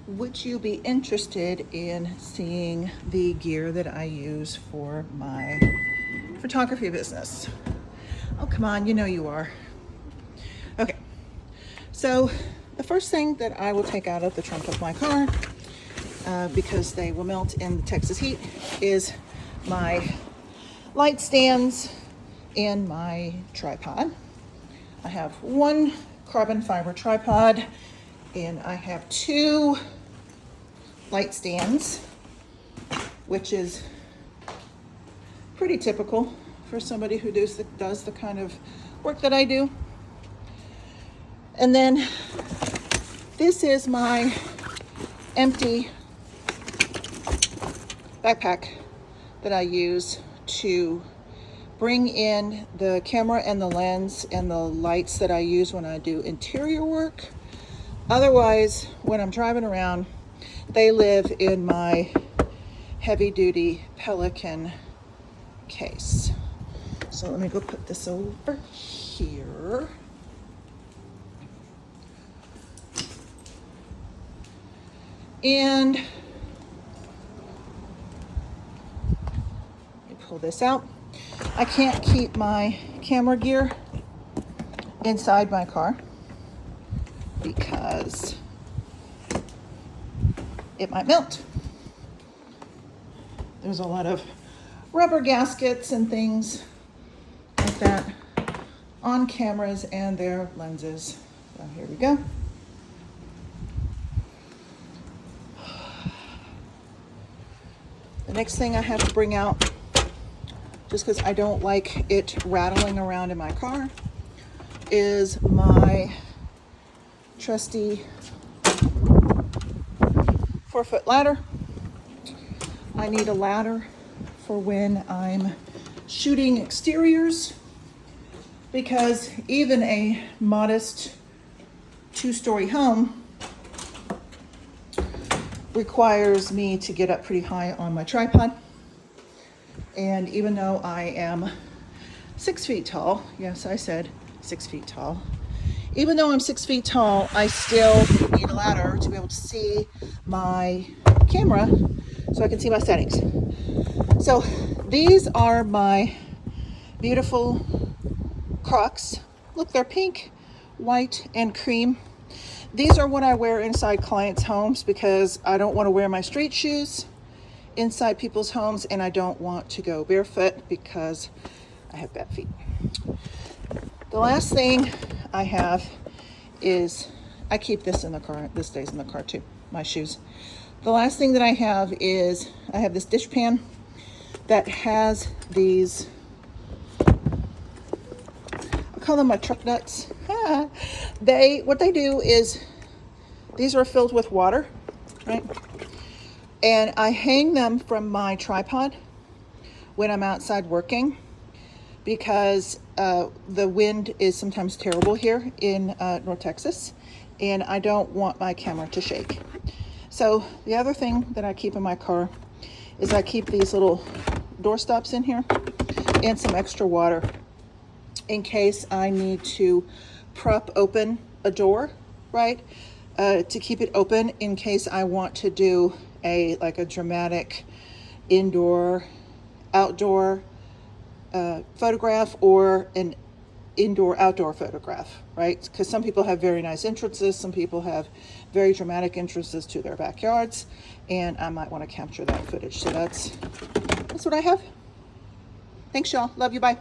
would you be interested in seeing the gear that I use for my photography business? Oh, come on, you know you are. Okay, so the first thing that I will take out of the trunk of my car, because they will melt in the Texas heat, is my light stands and my tripod. I have one carbon fiber tripod and I have two light stands, which is pretty typical for somebody who does the kind of work that I do. And then this is my empty backpack that I use to bring in the camera and the lens and the lights that I use when I do interior work. Otherwise, when I'm driving around, they live in my heavy-duty Pelican case. So let me go put this over here. And let me pull this out. I can't keep my camera gear inside my car because it might melt. There's a lot of rubber gaskets and things like that on cameras and their lenses. So here we go. The next thing I have to bring out, just because I don't like it rattling around in my car, is my trusty 4-foot ladder. I need a ladder for when I'm shooting exteriors, because even a modest 2-story home requires me to get up pretty high on my tripod. And even though I am 6 feet tall, yes, I said 6 feet tall. Even though I'm 6 feet tall, I still need a ladder to be able to see my camera so I can see my settings. So these are my beautiful Crocs. Look, they're pink, white, and cream. These are what I wear inside clients' homes because I don't want to wear my street shoes inside people's homes, and I don't want to go barefoot because I have bad feet. The last thing I have is, I keep this in the car. This stays in the car too, my shoes. The last thing that I have is, I have this dish pan that has these, I call them my truck nuts. What they do is, these are filled with water, right? And I hang them from my tripod when I'm outside working, because the wind is sometimes terrible here in North Texas, and I don't want my camera to shake. So the other thing that I keep in my car is I keep these little door stops in here and some extra water in case I need to prop open a door, right? To keep it open in case I want to do a dramatic indoor, outdoor photograph, or an indoor outdoor photograph, right? Because some people have very nice entrances, some people have very dramatic entrances to their backyards, and I might want to capture that footage. So that's what I have. Thanks, y'all. Love you. Bye.